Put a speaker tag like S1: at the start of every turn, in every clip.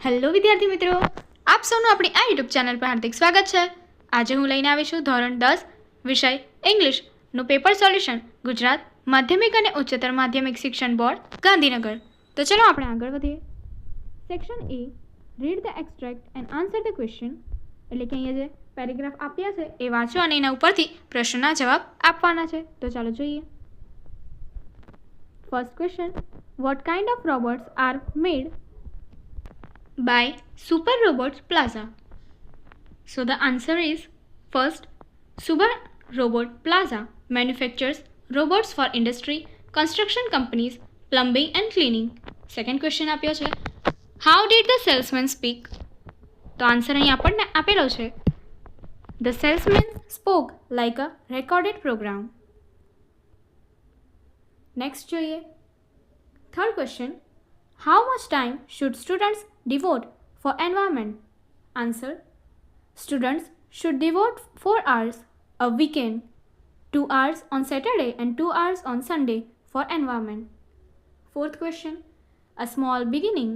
S1: Hello વિદ્યાર્થી મિત્રો, આપ સૌનું આપણી આ યુટ્યુબ ચેનલ પર હાર્દિક સ્વાગત છે. આજે હું લઈને આવી છું ધોરણ 10 વિષય ઇંગ્લિશનું પેપર સોલ્યુશન ગુજરાત માધ્યમિક અને ઉચ્ચતર માધ્યમિક શિક્ષણ બોર્ડ ગાંધીનગર. તો ચલો આપણે આગળ વધીએ. Section A, read the extract and answer the question. એટલે કે અહીંયા જે પેરેગ્રાફ આપ્યા છે એ વાંચો અને એના ઉપરથી પ્રશ્નના જવાબ આપવાના છે. તો ચાલો જોઈએ. First question, what kind of robots are made by Super Robots Plaza? So the answer is first, Super Robot Plaza manufactures robots for industry, construction companies, plumbing and cleaning. Second question આપ્યો છે, how did the salesman speak? તો answer અહીં આપણને આપેલો છે, the salesman spoke like a recorded program. Next જોઈએ. Third question, how much time should students devote for environment? Answer, students should devote 4 hours a weekend, 2 hours on Saturday and 2 hours on Sunday for environment. Fourth question, a small beginning.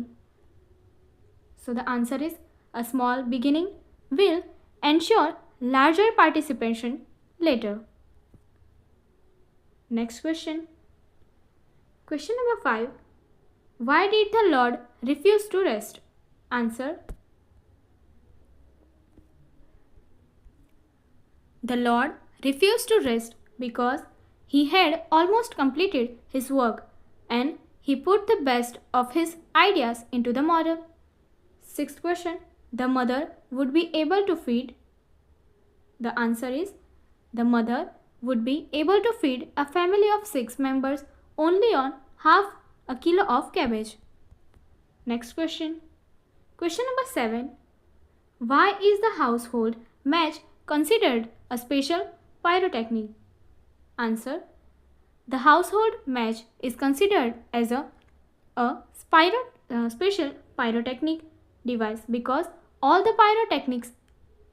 S1: So the answer is, a small beginning will ensure larger participation later. Next question. Question number 5. Why did the Lord refuse to rest? Answer, the Lord refused to rest because he had almost completed his work and he put the best of his ideas into the model. Sixth question, the mother would be able to feed. The answer is, the mother would be able to feed a family of 6 members only on half a kilo of cabbage. Next question. Question number 7. Why is the household match considered a special pyrotechnic? Answer, the household match is considered as a special pyrotechnic device because all the pyrotechnics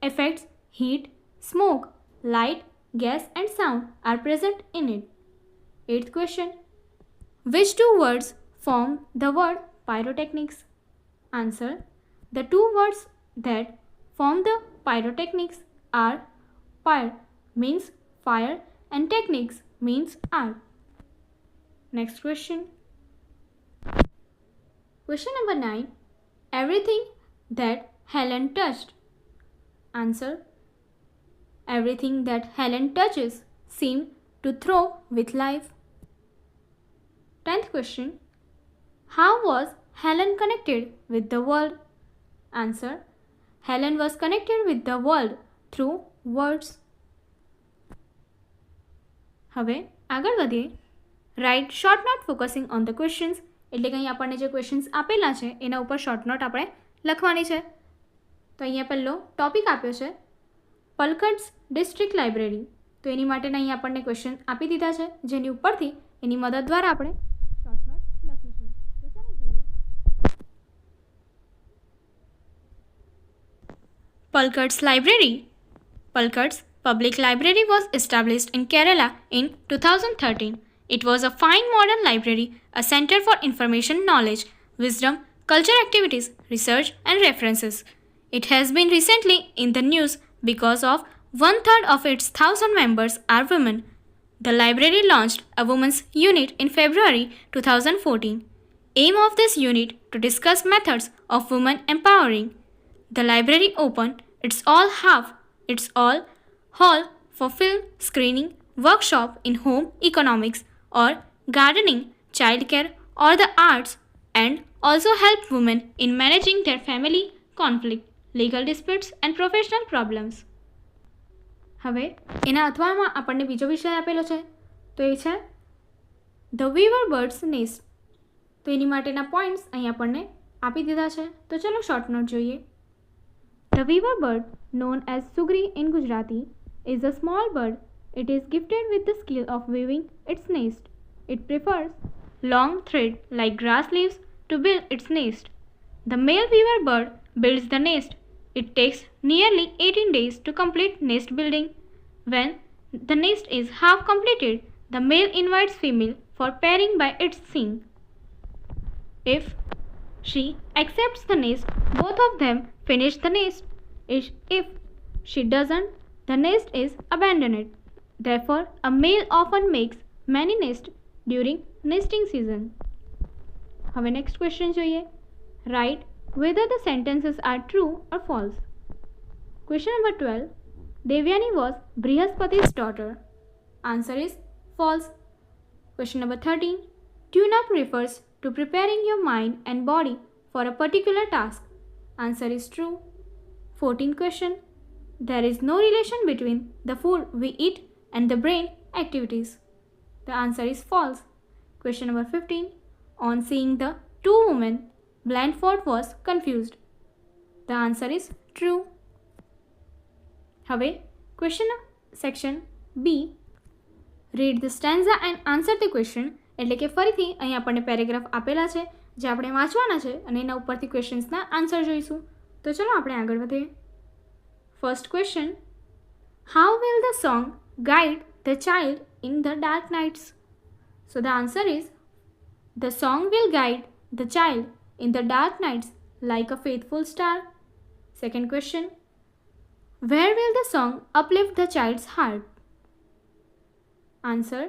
S1: effects, heat, smoke, light, gas and sound are present in it. Eighth question. Which two words form the word pyrotechnics? Answer, the two words that form the pyrotechnics are pyre means fire and techniques means art. Next question. Question number 9. Everything that Helen touched. Answer, everything that Helen touches seems to thrive with life. 10th question. How was Helen connected with the world? Answer, Helen was connected with the world through words. હવે આગળ વધીએ. Write short note focusing on the questions. એટલે કે અહીં આપણને જે questions આપેલા છે એના ઉપર શોર્ટ નોટ આપણે લખવાની છે. તો અહીંયા પહેલો ટોપિક આપ્યો છે પલકડ્સ ડિસ્ટ્રિક્ટ લાઇબ્રેરી. તો એની માટેના અહીં આપણને ક્વેશ્ચન આપી દીધા છે, જેની ઉપરથી એની મદદ દ્વારા આપણે શોર્ટ નોટ લખીશું. તો ચાલો જોઈએ. Palkad's Library. Palkad's Public Library was established in Kerala in 2013. It was a fine modern library, a center for information, knowledge, wisdom, culture activities, research and references. It has been recently in the news because of 1/3 of its 1,000 members are women. The library launched a women's unit in February 2014. Aim of this unit to discuss methods of women empowering. The library opened its all hall for film screening, workshop in home economics or gardening, childcare or the arts, and also help women in managing their family conflict, legal disputes and professional problems. હવે એના અથવામાં આપણને બીજો વિષય આપેલો છે, તો એ છે the વીવર birds nest. તો એની માટેના પોઈન્ટ્સ અહીં આપણને આપી દીધા છે. તો ચલો શોર્ટ નોટ જોઈએ. The weaver bird, known as sugri in Gujarati, is a small bird. It is gifted with the skill of weaving its nest. It prefers long thread like grass leaves to build its nest. The male weaver bird builds the nest. It takes nearly 18 days to complete nest building. When the nest is half completed, the male invites female for pairing by its sing. If She accepts the nest. Both of them finish the nest. If she doesn't, the nest is abandoned. Therefore, a male often makes many nests during nesting season. હવે next question જોઈએ. Write whether the sentences are true or false. Question number 12. Devyani was Brihaspati's daughter. Answer is false. Question number 13. Tune up refers to preparing your mind and body for a particular task. Answer is true. 14th question. There is no relation between the food we eat and the brain activities. The answer is false. Question number 15. On seeing the two women, Blandford was confused. The answer is true. હવે question section B. Read the stanza and answer the question. એટલે કે ફરીથી અહીં આપણને paragraph આપેલા છે જે આપણે વાંચવાના છે અને એના ઉપરથી ક્વેશ્ચન્સના આન્સર જોઈશું. તો ચલો આપણે આગળ વધીએ. First question. How will the song guide the child in the dark nights? So the answer is the song will guide the child in the dark nights like a faithful star. Second question. Where will the song uplift the child's heart? Answer.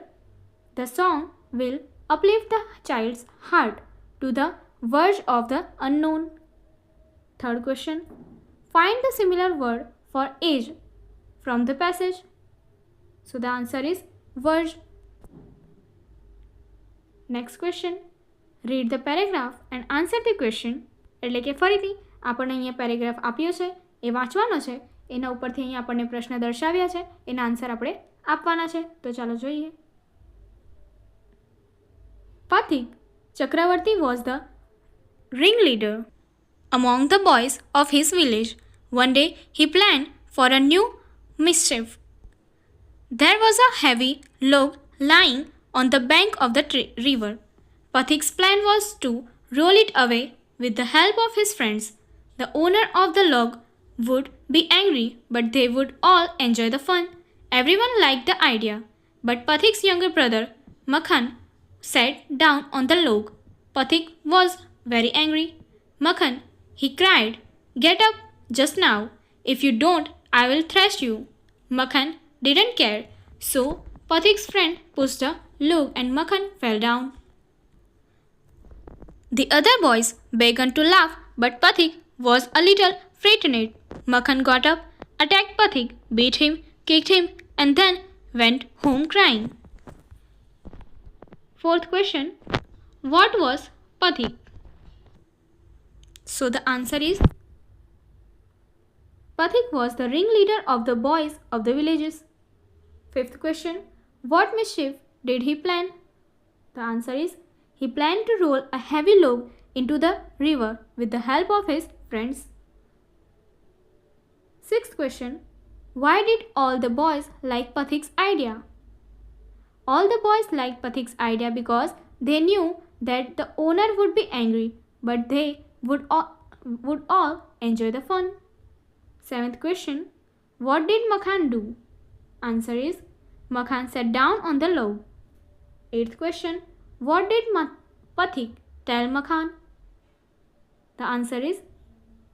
S1: The song will uplift the child's heart to the verge of the unknown. Third question. Find the similar word for age from the passage. So the answer is verge. Next question. Read the paragraph and answer the question. એટલે કે ફરીથી આપણને અહીંયા paragraph આપ્યો છે એ વાંચવાનો છે, એના ઉપરથી અહીંયા આપણને પ્રશ્ન દર્શાવ્યા છે, એના આન્સર આપણે આપવાના છે. તો ચાલો જોઈએ. Pathik Chakravarti was the ringleader among the boys of his village. One day he planned for a new mischief. There was a heavy log lying on the bank of the river. Pathik's plan was to roll it away with the help of his friends. The owner of the log would be angry, but they would all enjoy the fun. Everyone liked the idea, but Pathik's younger brother, Makhan, sat down on the log. Pathik was very angry. Makhan, he cried, "Get up just now. If you don't, I will thrash you." Makhan didn't care, so Pathik's friend pushed the log and Makhan fell down. The other boys began to laugh, but Pathik was a little frightened. Makhan got up, attacked Pathik, beat him, kicked him, and then went home crying. Fourth question. What was Pathik? So the answer is Pathik was the ringleader of the boys of the villages. Fifth question. What mischief did he plan? The answer is he planned to roll a heavy log into the river with the help of his friends. Sixth question. Why did all the boys like Pathik's idea? All the boys liked Pathik's idea because they knew that the owner would be angry, but they would all enjoy the fun. Seventh question. What did Makhan do? Answer is Makhan sat down on the log. Eighth question. What did Pathik tell Makhan? The answer is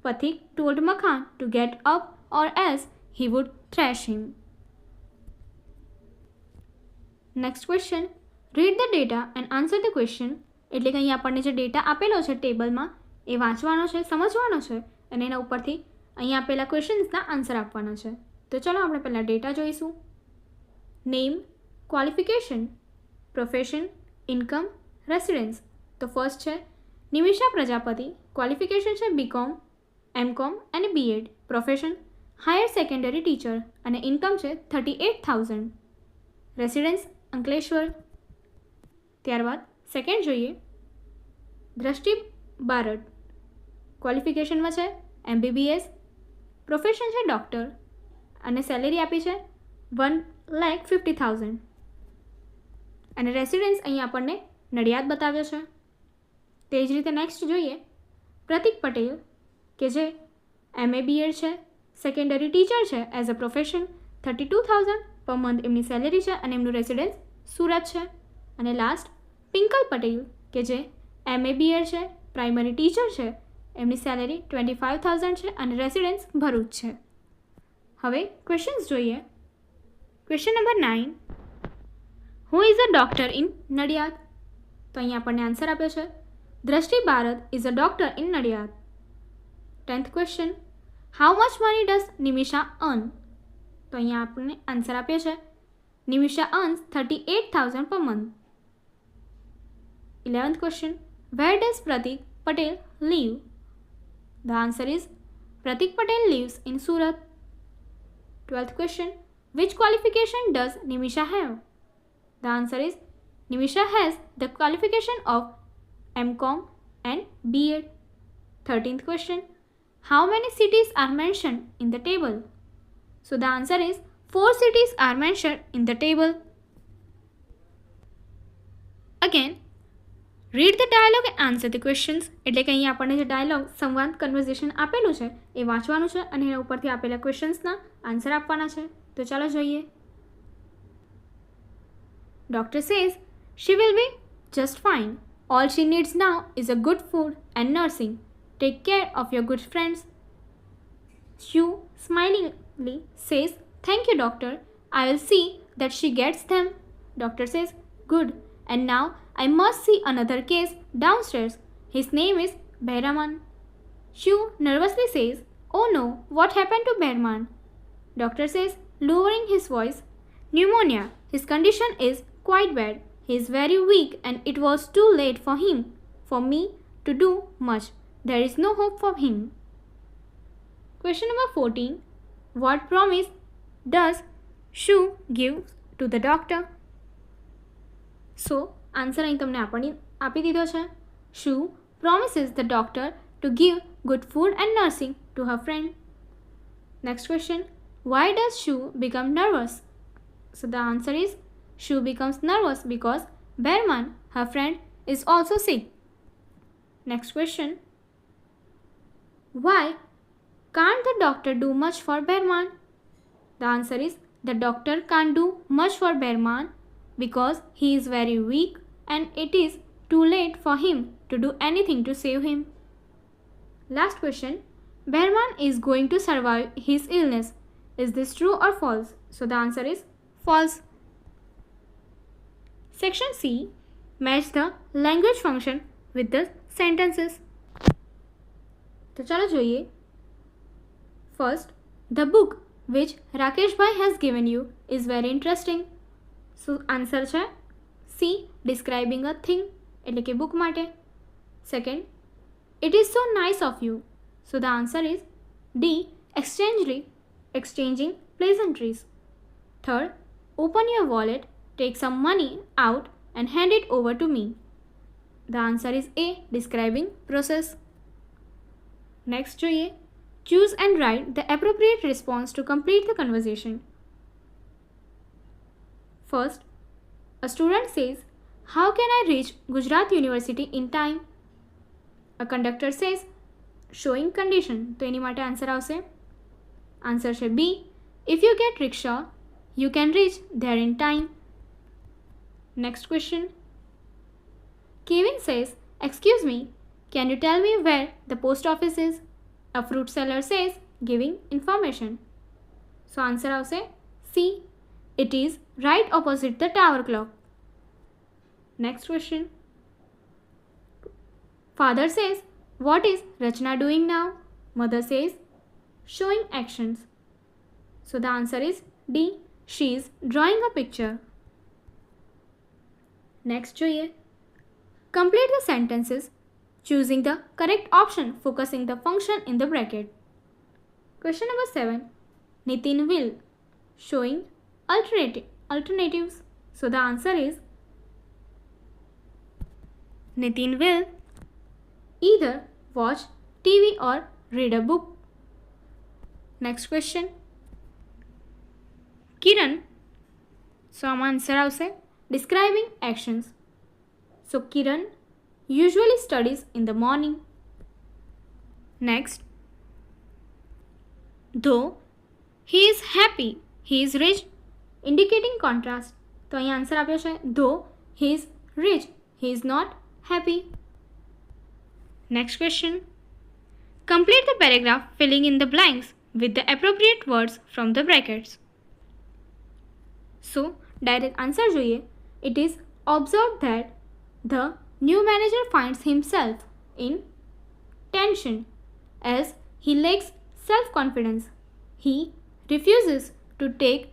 S1: Pathik told Makhan to get up or else he would thrash him. Next question. Read the data and answer the question. એટલે કે અહીં આપણને જે data આપેલો છે ટેબલમાં એ વાંચવાનો છે, સમજવાનો છે અને એના ઉપરથી અહીં આપેલા ક્વેશ્ચન્સના આન્સર આપવાના છે. તો ચલો આપણે પહેલાં ડેટા જોઈશું. Name, qualification, profession, income, residence. તો ફર્સ્ટ છે નિમિષા પ્રજાપતિ. ક્વોલિફિકેશન છે બીકોમ, એમકોમ અને BEd. Profession higher secondary teacher અને ઇન્કમ છે 38,000. રેસિડેન્સ અંકલેશ્વર. ત્યારબાદ સેકન્ડ જોઈએ દ્રષ્ટિ બારડ. ક્વોલિફિકેશનમાં છે MBBS. પ્રોફેશન છે ડૉક્ટર અને સેલેરી આપી છે 1,50,000 અને રેસિડેન્સ અહીં આપણને નડિયાદ બતાવ્યો છે. તે જ રીતે નેક્સ્ટ જોઈએ પ્રતિક પટેલ કે જે MA BEd છે, સેકન્ડરી ટીચર છે as a profession 32,000 per month એમની સેલેરી છે અને એમનું રેસિડેન્સ સુરત છે. અને લાસ્ટ પિંકલ પટેલ કે જે MA BEd છે, પ્રાઇમરી ટીચર છે, એમની સેલેરી 25,000 છે અને રેસિડેન્સ ભરૂચ છે. હવે ક્વેશ્ચન્સ જોઈએ. Question number 9. Who is a doctor in Nadiad? તો અહીંયા આપણને આન્સર આપ્યો છે દ્રષ્ટિ Bharat is a doctor in Nadiad. 10th question. How much money does Nimisha earn? તો અહીંયા આપણને આન્સર આપ્યો છે Nimisha અર્ન્સ 38,000 per month. 11th question. Where does Pratik Patel live? The answer is Pratik Patel lives in Surat. 12th question. Which qualification does Nimisha have? The answer is Nimisha has the qualification of MCom and B.Ed. 13th question. How many cities are mentioned in the table? So the answer is 4 cities are mentioned in the table. Again, read the dialogue and answer the questions. એટલે કે અહીંયા આપણને જે dialog સંવાદ conversion આપેલું છે એ વાંચવાનું છે અને એના ઉપરથી આપેલા ક્વેશ્ચન્સના આન્સર આપવાના છે. તો ચાલો જોઈએ. Doctor says she will be just fine. All she needs now is a good food and nursing. Take care of your good friends. Shu smilingly says, "Thank you, doctor. I will see that she gets them." Doctor says, "Good. And now I must see another case downstairs. His name is Behraman." Shu nervously says, "Oh no, what happened to Behraman?" Doctor says, lowering his voice, "Pneumonia. His condition is quite bad. He is very weak and it was too late for me to do much. There is no hope for him." Question number 14. What promise does Shu give to the doctor? So, answer અહીં તમને આપી દીધો છે. Shu promises the doctor to give good food and nursing to her friend. Next question. Why does Shu become nervous? So the answer is Shu becomes nervous because Behraman, her friend, is also sick. Next question. Why can't the doctor do much for Behraman? The answer is the doctor can't do much for Behraman because he is very weak and it is too late for him to do anything to save him. Last question. Behraman is going to survive his illness. Is this true or false? So the answer is false. Section C. Match the language function with the sentences. તો ચાલો જોઈએ. First, the book which Rakesh Bhai has given you is very interesting. So answer છે C. Describing a thing એટલે કે book માટે. Second, it is so nice of you. So the answer is D. Exchanging pleasantries. Third, open your wallet, take some money out and hand it over to me. The answer is A. Describing process. Next જોઈએ. Choose and write the appropriate response to complete the conversation. First, a student says, "How can I reach Gujarat University in time?" A conductor says, "Showing condition." તો એની માટે answer આવશે. Answer છે B. If you get rickshaw, you can reach there in time. Next question. Kevin says, "Excuse me, can you tell me where the post office is?" A fruit seller says, giving information. So answer આવશે C. It is right opposite the tower clock. Next question. Father says, "What is Rachna doing now?" Mother says, "Showing actions." So the answer is D. She is drawing a picture. Next જોઈએ. Complete the sentences choosing the correct option, focusing the function in the bracket. Question number 7. Nitin will. Showing alternatives. So the answer is Nitin will either watch TV or read a book. Next question. Kiran. So આમાં answer આવશે describing actions. So Kiran usually studies in the morning. Next. Though he is happy, he is rich, indicating contrast. તો અહીં answer આપ્યો છે though he is rich, he is not happy. Next question. Complete the paragraph filling in the blanks with the appropriate words from the brackets. So, direct answer જોઈએ. It is observed that the new manager finds himself in tension as he lacks self-confidence. He refuses to take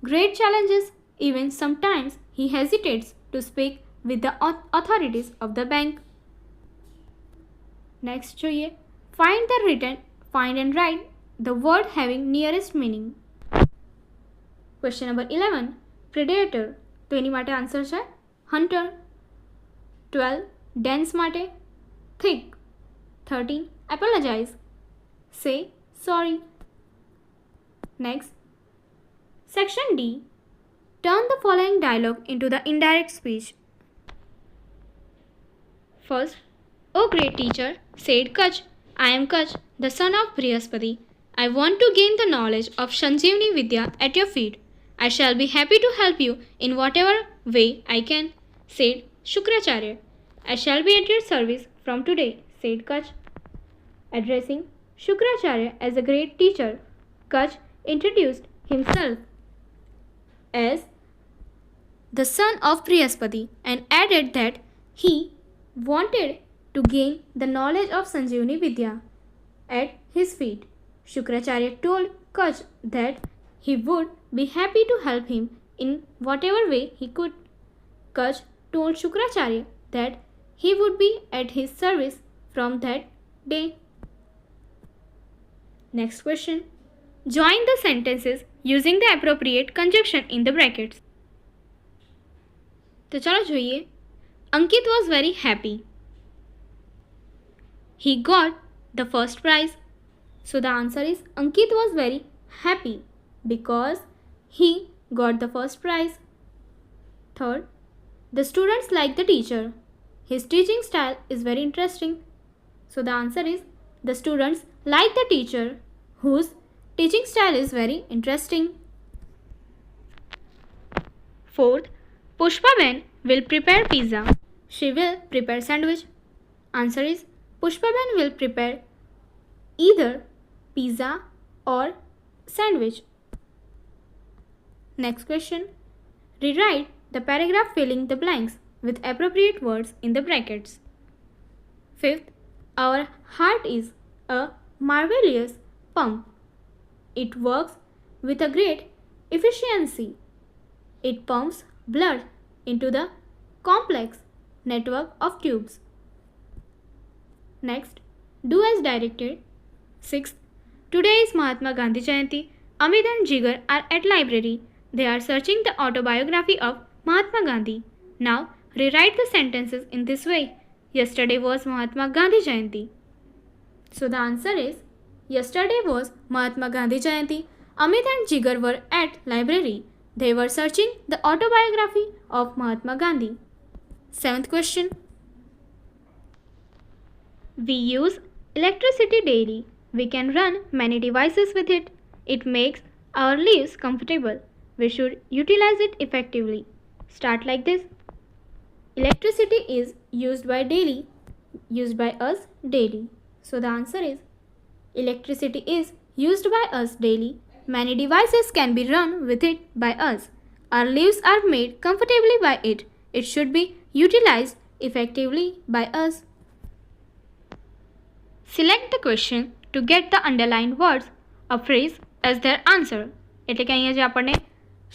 S1: great challenges. Even sometimes he hesitates to speak with the authorities of the bank. Next જોઈએ. Find and write the word having nearest meaning. Question number 11. Predator. તો એની માટે answer છે hunter. 12. Dense માટે thick. 13. Apologize. Say sorry. Next. Section D. Turn the following dialogue into the indirect speech. First. Oh great teacher, said Kach. I am Kach, the son of Brihaspati. I want to gain the knowledge of Sanjeevani Vidya at your feet. I shall be happy to help you in whatever way I can, said Shukracharya. I shall be at your service from today, said Kach. Addressing Shukracharya as a great teacher, Kach introduced himself as the son of Brihaspati and added that he wanted to gain the knowledge of Sanjeevani Vidya at his feet. Shukracharya told Kach that he would be happy to help him in whatever way he could. Kach told Shukracharya that he would be at his service from that day. Next question. Join the sentences using the appropriate conjunction in the brackets. તો ચાલો જોઈએ. Ankit was very happy. He got the first prize. So the answer is Ankit was very happy because he got the first prize. Third, the students like the teacher. His teaching style is very interesting. So the answer is the students like the teacher whose teaching style is very interesting. Fourth, Pushpaben will prepare pizza. She will prepare sandwich. Answer is Pushpaben will prepare either pizza or sandwich. Next question. Rewrite the paragraph filling the blanks with appropriate words in the brackets. Fifth, our heart is a marvelous pump. It works with a great efficiency. It pumps blood into the complex network of tubes. Next, do as directed. Sixth, today is Mahatma Gandhi Jayanti. Amit and Jigar are at library. They are searching the autobiography of Mahatma Gandhi. Now, rewrite the sentences in this way. Yesterday was Mahatma Gandhi Jayanti. So the answer is, yesterday was Mahatma Gandhi Jayanti. Amit and Jigar were at library. They were searching the autobiography of Mahatma Gandhi. Seventh question. We use electricity daily. We can run many devices with it. It makes our lives comfortable. We should utilize it effectively. Start like this. Electricity is used by us daily. So the answer is electricity is used by us daily. Many devices can be run with it by us. Our lives are made comfortably by it. It should be utilized effectively by us. Select the question to get the underlined words or phrase as their answer. એટલે કે અહીંયા જે આપણને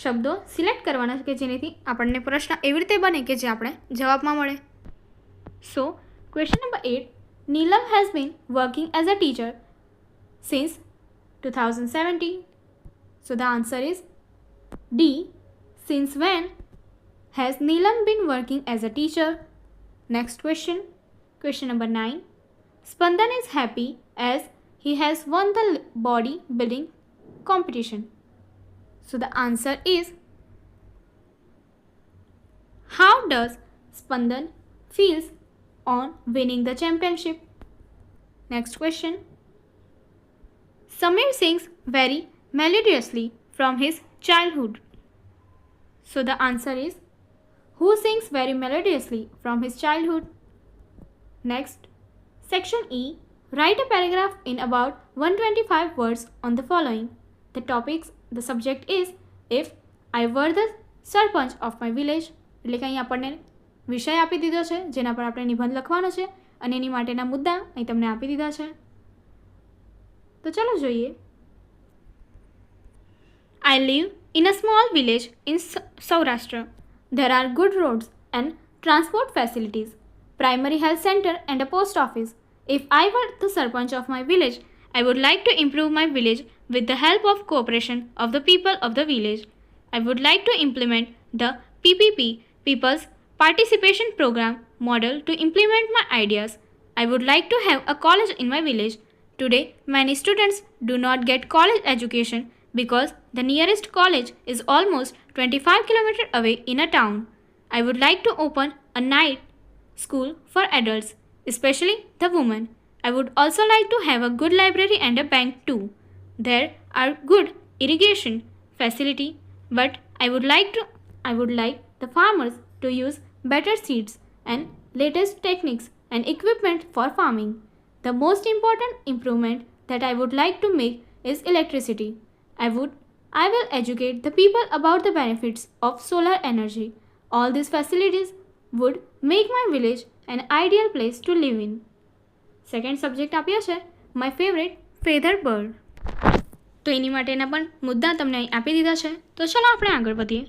S1: શબ્દો select કરવાના છે કે જેનાથી આપણને પ્રશ્ન એવી રીતે બને કે જે આપણે જવાબમાં મળે. So, question number 8. Neelam has been working as a teacher since 2017. So the answer is D. Since when has Neelam been working as a teacher? Next question. Question number 9. Spandan is happy as he has won the bodybuilding competition. So the answer is, how does Spandan feels on winning the championship? Next question. Samir sings very melodiously from his childhood. So the answer is, who sings very melodiously from his childhood? Next. Section E. Write a paragraph in about 125 words on the following. The subject is if I were the sarpanch of my village. એટલે કે અહીં આપણને વિષય આપી દીધો છે જેના પર આપણે નિબંધ લખવાનો છે અને એની માટેના મુદ્દા અહીં તમને આપી દીધા છે. તો ચાલો જોઈએ. I live in a small village in Saurashtra. There are good roads and transport facilities, primary health center and a post office. If I were the sarpanch of my village, I would like to improve my village with the help of cooperation of the people of the village. I would like to implement the PPP, People's Participation Program model to implement my ideas. I would like to have a college in my village. Today, many students do not get college education because the nearest college is almost 25 km away in a town. I would like to open a night school for adults, especially the women. I would also like to have a good library and a bank too. There are good irrigation facility, but I would like the farmers to use better seeds and latest techniques and equipment for farming. The most important improvement that I would like to make is electricity. I will educate the people about the benefits of solar energy. All these facilities would make my village an ideal place to live in. Second subject આપ્યો છે my favorite feather bird. તો એની માટેના પણ મુદ્દા તમને અહીં આપી દીધા છે. તો ચલો આપણે આગળ વધીએ.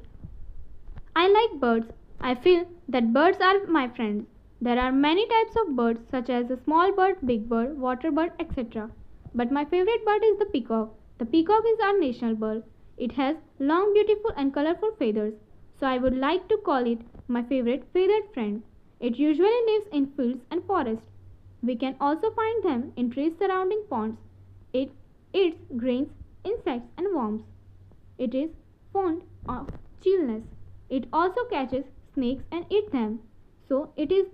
S1: I like birds. I feel that birds are my friends. There are many types of birds such as the small bird, big bird, water bird, etc. But my favorite bird is the peacock. The peacock is our national bird. It has long, beautiful and colorful feathers. So I would like to call it my favorite feathered friend. It usually lives in fields and forests. We can also find them in trees surrounding ponds. It eats grains, insects and worms. It is fond of chillness. It also catches snakes and eats them. So it is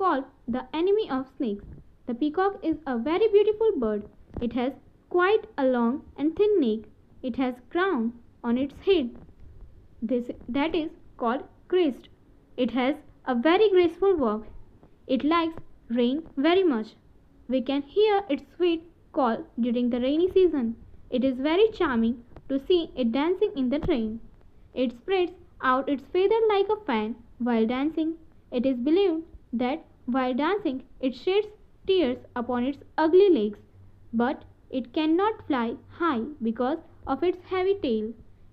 S1: called the enemy of snakes. The peacock is a very beautiful bird. It has quite a long and thin neck. It has crown on its head. That is called crest. It has a very graceful walk. It likes rain very much. We can hear its sweet call during the rainy season. It is very charming to see it dancing in the rain. It spreads out its feather like a fan while dancing. It is believed that while dancing it sheds tears upon its ugly legs, but it cannot fly high because of its heavy tail.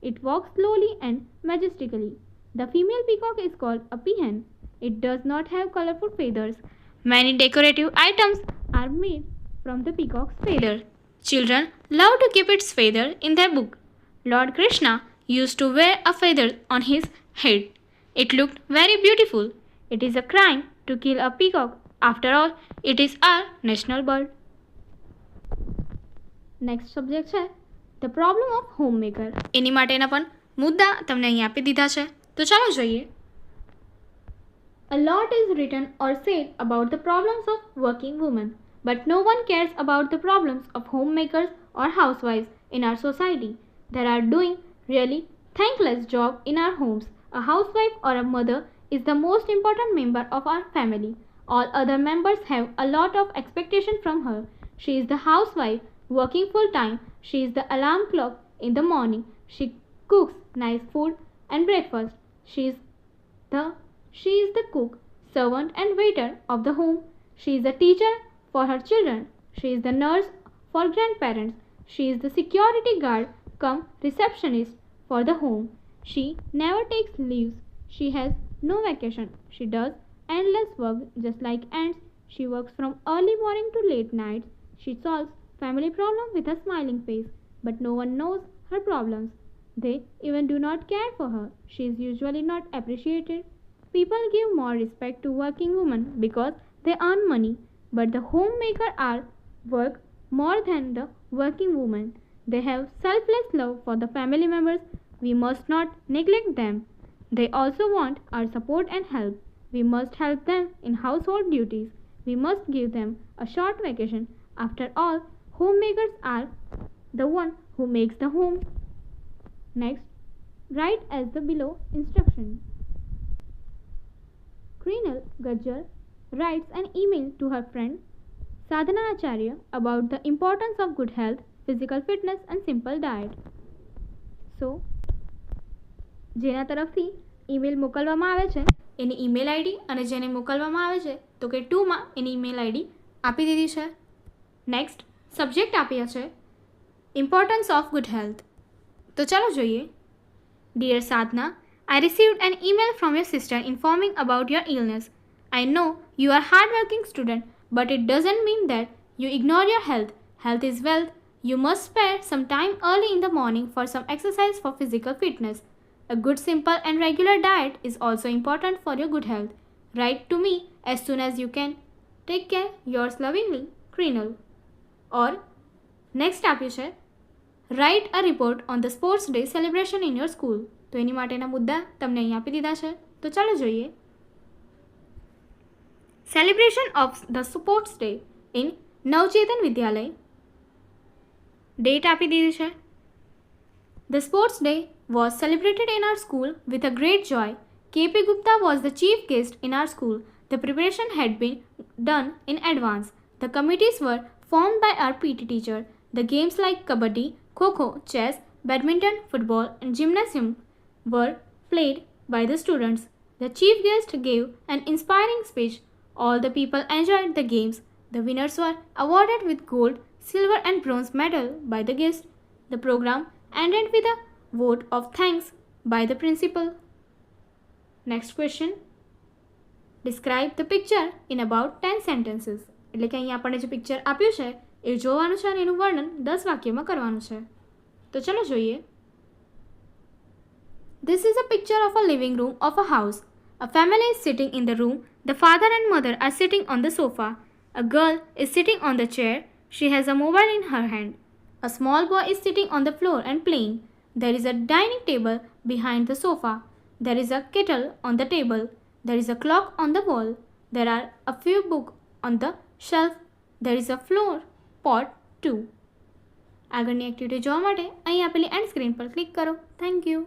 S1: It walks slowly and majestically. The female peacock is called a peahen. It does not have colorful feathers. Many decorative items are made from the peacock's feather. Children love to keep its feather in their book. Lord Krishna used to wear a feather on his head. It looked very beautiful. It is a crime to kill a peacock. After all, it is our national bird. Next subject છે the problem of homemaker. એની માટેના પણ મુદ્દા તમને અહીં આપી દીધા છે. તો ચાલો જોઈએ. A lot is written or said about the problems of working women, but no one cares about the problems of homemakers or housewives in our society. They are doing really thankless job in our homes. A housewife or a mother is the most important member of our family. All other members have a lot of expectation from her. She is the housewife working full time. She is the alarm clock in the morning. She cooks nice food and breakfast. She is the cook, servant and waiter of the home. She is the teacher for her children. She is the nurse for grandparents. She is the security guard come receptionist for the home. She never takes leaves. She has no vacation. She does endless work just like ants. She works from early morning to late nights. She solves family problems with a smiling face, but no one knows her problems. They even do not care for her. She is usually not appreciated. People give more respect to working women because they earn money, but the homemaker are work more than the working woman. They have selfless love for the family members. We must not neglect them. They also want our support and help. We must help them in household duties. We must give them a short vacation. After all, homemakers are the one who makes the home. Next, write as the below instruction. Krinal Gajjar writes an email to her friend Sadhana Acharya about the importance of good health, physical fitness and simple diet. So, જેના તરફથી email મોકલવામાં આવે છે એની email ID અને જેને મોકલવામાં આવે છે તો કે 2માં એની ઈમેલ આઈડી આપી દીધી છે. નેક્સ્ટ સબ્જેક્ટ આપ્યા છે ઇમ્પોર્ટન્સ ઓફ ગુડ હેલ્થ. તો ચાલો જોઈએ. Dear Sadhana, I received an email from your sister informing about your illness. I know you are a hardworking student, but it doesn't mean that you ignore your health. Health is wealth. You must spare some time early in the morning for some exercise for physical fitness. A good, simple, and regular diet is also important for your good health. Write to me as soon as you can. Take care. Yours lovingly, Krinal. Or next આપ્યું છે write a report on the sports day celebration in your school. તો એની માટેના મુદ્દા તમને અહીં આપી દીધા છે. તો ચાલો જોઈએ. Celebration of the sports day in Navchetan Vidyalaya. Date આપી દીધી છે. The sports day was celebrated in our school with a great joy. K.P. Gupta was the chief guest in our school. The preparation had been done in advance. The committees were formed by our PT teacher. The games like kabaddi, kho-kho, chess, badminton, football and gymnasium were played by the students. The chief guest gave an inspiring speech. All the people enjoyed the games. The winners were awarded with gold, silver and bronze medal by the guest. The program ended with a vote of thanks by the principal. Next question. Describe the picture in about 10 sentences. એટલે કે અહીંયા આપણને જે picture આપ્યું છે એ જોવાનું છે અને એનું વર્ણન 10 વાક્યોમાં કરવાનું છે. તો ચલો જોઈએ. This is a picture of a living room of a house. A family is sitting in the room. The father and mother are sitting on the sofa. A girl is sitting on the chair. She has a mobile in her hand. A small boy is sitting on the floor and playing. There is a dining table behind the sofa. There is a kettle on the table. There is a clock on the wall. There are a few books on the shelf. There is a flower pot too. આગળની activity જોવા માટે અહીં આપેલી and screen પર click કરો. Thank you.